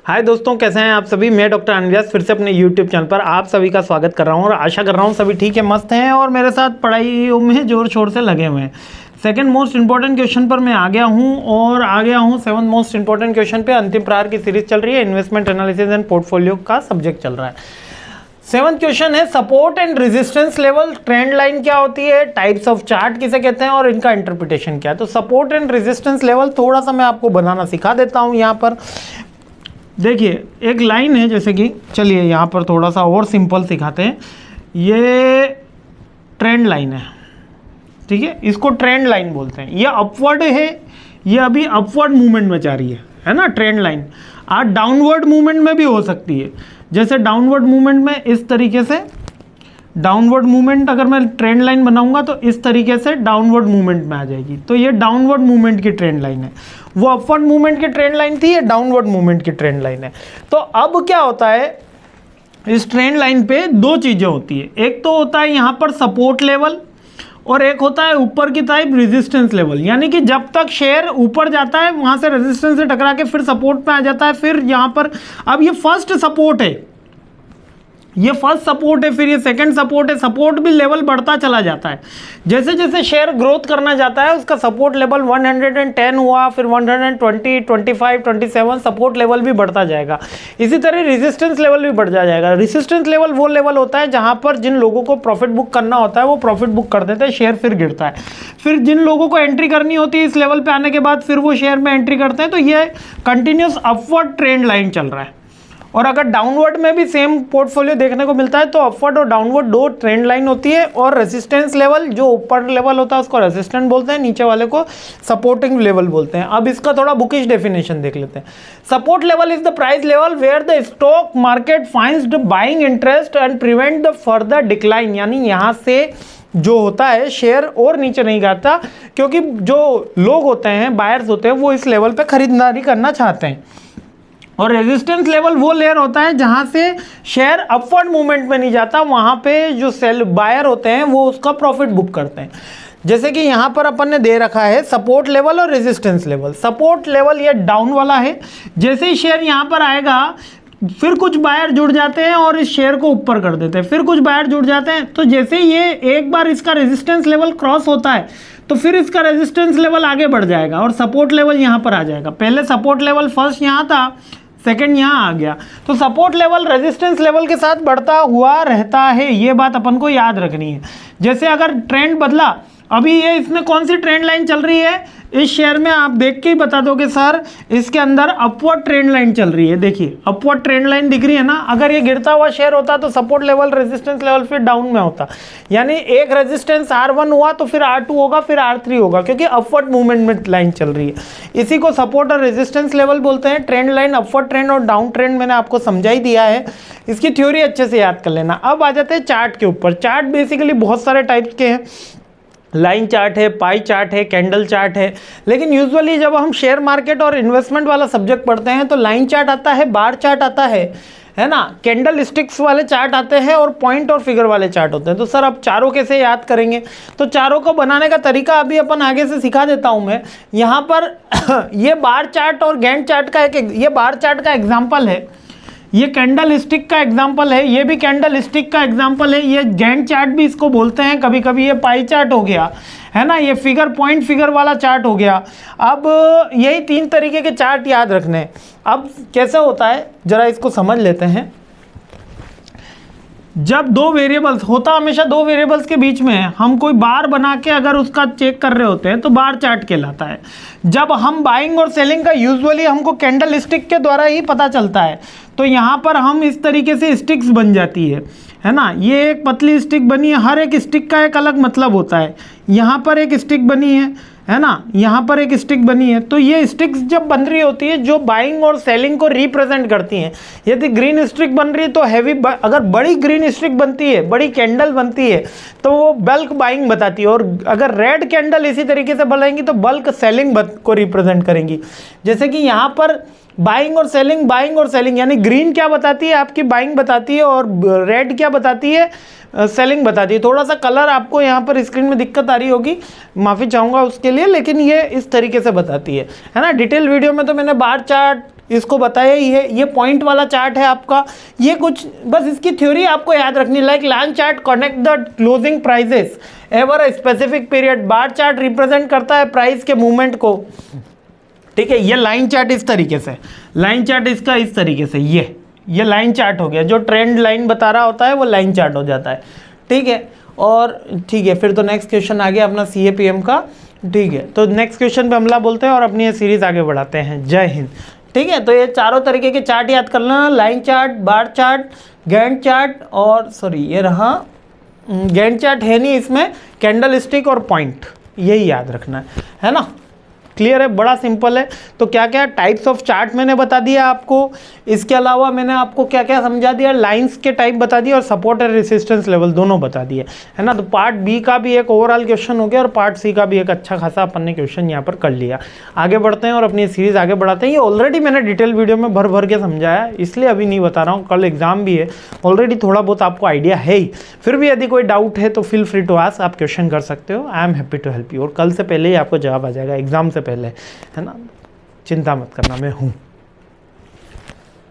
हाय दोस्तों, कैसे हैं आप सभी। मैं डॉक्टर अनव्यास फिर से अपने यूट्यूब चैनल पर आप सभी का स्वागत कर रहा हूं और आशा कर रहा हूं सभी ठीक है, मस्त हैं और मेरे साथ पढ़ाइयों में जोर शोर से लगे हुए हैं। सेकंड मोस्ट इंपॉर्टेंट क्वेश्चन पर मैं आ गया हूं और आ गया हूं सेवंथ मोस्ट इंपॉर्टेंट क्वेश्चन पे। अंतिम प्रहार की सीरीज चल रही है, इन्वेस्टमेंट एनालिसिस एंड पोर्टफोलियो का सब्जेक्ट चल रहा है। सेवंथ क्वेश्चन है support and resistance level, trend line क्या होती है, टाइप्स ऑफ चार्ट किसे कहते हैं और इनका इंटरप्रिटेशन क्या है। तो सपोर्ट एंड रेजिस्टेंस लेवल थोड़ा सा मैं आपको बनाना सिखा देता हूं। यहाँ पर देखिए एक लाइन है, जैसे कि चलिए यहाँ पर थोड़ा सा और सिंपल सिखाते हैं। ये ट्रेंड लाइन है, ठीक है, इसको ट्रेंड लाइन बोलते हैं। ये अपवर्ड है, ये अभी अपवर्ड मूवमेंट में जा रही है ना ट्रेंड लाइन। आज डाउनवर्ड मूवमेंट में भी हो सकती है, जैसे डाउनवर्ड मूवमेंट में इस तरीके से डाउनवर्ड मूवमेंट अगर मैं ट्रेंड लाइन बनाऊंगा तो इस तरीके से डाउनवर्ड मूवमेंट में आ जाएगी। तो ये डाउनवर्ड मूवमेंट की ट्रेंड लाइन है, वो अपवर्ड मूवमेंट की ट्रेंड लाइन थी, ये डाउनवर्ड मूवमेंट की ट्रेंड लाइन है। तो अब क्या होता है, इस ट्रेंड लाइन पे दो चीजें होती है। एक तो होता है यहाँ पर सपोर्ट लेवल और एक होता है ऊपर की टाइप रेजिस्टेंस लेवल। यानी कि जब तक शेयर ऊपर जाता है वहां से रेजिस्टेंस से टकरा के फिर सपोर्ट पे आ जाता है। फिर यहाँ पर अब ये फर्स्ट सपोर्ट है, ये फर्स्ट सपोर्ट है, फिर ये सेकंड सपोर्ट है। सपोर्ट भी लेवल बढ़ता चला जाता है, जैसे जैसे शेयर ग्रोथ करना जाता है उसका सपोर्ट लेवल 110 हुआ, फिर 120, 25, 27 सपोर्ट लेवल भी बढ़ता जाएगा। इसी तरह रेजिस्टेंस लेवल भी बढ़ता जाएगा। रेजिस्टेंस लेवल वो लेवल होता है जहां पर जिन लोगों को प्रॉफिट बुक करना होता है वो प्रॉफिट बुक कर देते हैं, शेयर फिर गिरता है। फिर जिन लोगों को एंट्री करनी होती है इस लेवल पे आने के बाद फिर वो शेयर में एंट्री करते हैं। तो ये कंटिन्यूस अपवर्ड ट्रेंड लाइन चल रहा है। और अगर डाउनवर्ड में भी सेम पोर्टफोलियो देखने को मिलता है तो अपवर्ड और डाउनवर्ड दो ट्रेंड लाइन होती है। और रेजिस्टेंस लेवल, जो ऊपर लेवल होता है उसको रेजिस्टेंट बोलते हैं, नीचे वाले को सपोर्टिंग लेवल बोलते हैं। अब इसका थोड़ा बुकिश डेफिनेशन देख लेते हैं। Support level is the price level where the stock market finds the buying interest and prevent the further decline. यानी यहाँ से जो होता है शेयर और नीचे नहीं जाता, क्योंकि जो लोग होते हैं, बायर्स होते हैं, वो इस लेवल पे खरीदारी करना चाहते हैं। और रेजिस्टेंस लेवल वो लेयर होता है जहां से शेयर अपवर्ड मूवमेंट में नहीं जाता, वहां पे जो सेल बायर होते हैं वो उसका प्रॉफिट बुक करते हैं। जैसे कि यहां पर अपन ने दे रखा है सपोर्ट लेवल और रेजिस्टेंस लेवल। सपोर्ट लेवल ये डाउन वाला है, जैसे ही शेयर यहां पर आएगा फिर कुछ बायर जुड़ जाते हैं और इस शेयर को ऊपर कर देते हैं, फिर कुछ बायर जुड़ जाते हैं। तो जैसे ये एक बार इसका रेजिस्टेंस लेवल क्रॉस होता है तो फिर इसका रेजिस्टेंस लेवल आगे बढ़ जाएगा और सपोर्ट लेवल यहां पर आ जाएगा। पहले सपोर्ट लेवल फर्स्ट यहां था, सेकंड यहाँ आ गया। तो सपोर्ट लेवल रेजिस्टेंस लेवल के साथ बढ़ता हुआ रहता है, ये बात अपन को याद रखनी है। जैसे अगर ट्रेंड बदला, अभी ये इसमें कौन सी ट्रेंड लाइन चल रही है, इस शेयर में आप देख के ही बता दोगे सर इसके अंदर अपवर्ड ट्रेंड लाइन चल रही है। देखिए अपवर्ड ट्रेंड लाइन दिख रही है ना। अगर ये गिरता हुआ शेयर होता तो सपोर्ट लेवल रेजिस्टेंस लेवल फिर डाउन में होता, यानी एक रेजिस्टेंस R1 हुआ तो फिर R2 होगा, फिर R3 होगा, क्योंकि अपवर्ड मूवमेंट में लाइन चल रही है। इसी को सपोर्ट और रेजिस्टेंस लेवल बोलते हैं। ट्रेंड लाइन अपवर्ड ट्रेंड और डाउन ट्रेंड मैंने आपको समझा ही दिया है, इसकी थ्योरी अच्छे से याद कर लेना। अब आ जाते हैं चार्ट के ऊपर। चार्ट बेसिकली बहुत सारे टाइप्स के हैं, लाइन चार्ट है, पाई चार्ट है, कैंडल चार्ट है। लेकिन यूजुअली जब हम शेयर मार्केट और इन्वेस्टमेंट वाला सब्जेक्ट पढ़ते हैं तो लाइन चार्ट आता है, बार चार्ट आता है ना, कैंडल स्टिक्स वाले चार्ट आते हैं और पॉइंट और फिगर वाले चार्ट होते हैं। तो सर अब चारों कैसे याद करेंगे, तो चारों को बनाने का तरीका अभी अपन आगे से सिखा देता हूं मैं। यहाँ पर ये बार चार्ट और गैंट चार्ट का ये बार चार्ट का एग्जाम्पल है, ये कैंडल स्टिक का एग्जाम्पल है, ये भी कैंडल स्टिक का एग्जाम्पल है, ये गैंट चार्ट भी इसको बोलते हैं कभी कभी। ये पाई चार्ट हो गया है ना, ये फिगर पॉइंट फिगर वाला चार्ट हो गया। अब यही तीन तरीके के चार्ट याद रखने हैं। अब कैसे होता है जरा इसको समझ लेते हैं। जब दो वेरिएबल्स होता, हमेशा दो वेरिएबल्स के बीच में हम कोई बार बना के अगर उसका चेक कर रहे होते हैं तो बार चार्ट कहलाता है। जब हम बाइंग और सेलिंग का यूजुअली हमको कैंडल स्टिक के द्वारा ही पता चलता है। तो यहाँ पर हम इस तरीके से स्टिक्स बन जाती है ना। ये एक पतली स्टिक बनी है, हर एक स्टिक का एक अलग मतलब होता है। यहाँ पर एक स्टिक बनी है ना, यहाँ पर एक स्टिक बनी है। तो ये स्टिक्स जब बन रही होती है जो बाइंग और सेलिंग को रिप्रेजेंट करती हैं। यदि ग्रीन स्टिक बन रही है तो हैवी, अगर बड़ी ग्रीन स्टिक बनती है, बड़ी कैंडल बनती है तो वो बल्क बाइंग बताती है। और अगर रेड कैंडल इसी तरीके से बनाएंगी तो बल्क सेलिंग को रिप्रेजेंट करेंगी। जैसे कि यहाँ पर बाइंग और सेलिंग यानी ग्रीन क्या बताती है, आपकी बाइंग बताती है, और रेड क्या बताती है, सेलिंग बताती है। थोड़ा सा कलर आपको यहाँ पर स्क्रीन में दिक्कत आ रही होगी, माफ़ी चाहूँगा उसके लिए, लेकिन ये इस तरीके से बताती है ना। डिटेल वीडियो में तो मैंने बार चार्ट इसको बताया ही है। ये पॉइंट वाला चार्ट है आपका, ये कुछ बस इसकी थ्योरी आपको याद रखनी, like line chart connect the closing prices ever a specific period, bar chart represent करता है प्राइस के मूवमेंट को, ठीक है। ये लाइन चार्ट इस तरीके से, लाइन चार्ट इसका इस तरीके से, ये लाइन चार्ट हो गया, जो ट्रेंड लाइन बता रहा होता है वो लाइन चार्ट हो जाता है, ठीक है। और ठीक है, फिर तो नेक्स्ट क्वेश्चन आ गया अपना CAPM का, ठीक है। तो नेक्स्ट क्वेश्चन पे हमला बोलते हैं और अपनी ये सीरीज आगे बढ़ाते हैं। जय हिंद। ठीक है, तो ये चारों तरीके के चार्ट याद कर लेना, line chart, bar chart, Gantt chart, और सॉरी ये रहा गैंट चार्ट है नहीं इसमें, कैंडल स्टिक और पॉइंट, यही याद रखना है ना। क्लियर है, बड़ा सिंपल है। तो क्या क्या टाइप्स ऑफ चार्ट मैंने बता दिया आपको, इसके अलावा मैंने आपको क्या क्या समझा दिया, लाइंस के टाइप बता दिए और सपोर्ट और रेसिस्टेंस लेवल दोनों बता दिए, है ना। तो पार्ट बी का भी एक ओवरऑल क्वेश्चन हो गया और पार्ट सी का भी एक अच्छा खासा अपन ने क्वेश्चन यहाँ पर कर लिया। आगे बढ़ते हैं और अपनी सीरीज आगे बढ़ाते हैं। ये ऑलरेडी मैंने डिटेल वीडियो में भर भर के समझाया, इसलिए अभी नहीं बता रहा हूँ, कल एग्जाम भी है, ऑलरेडी थोड़ा बहुत आपको आइडिया है ही। फिर भी यदि कोई डाउट है तो फील फ्री टू आस्क, आप क्वेश्चन कर सकते हो, I am happy to help you. और कल से पहले ही आपको जवाब आ जाएगा, एग्जाम से पहले, है ना, चिंता मत करना, मैं हूँ।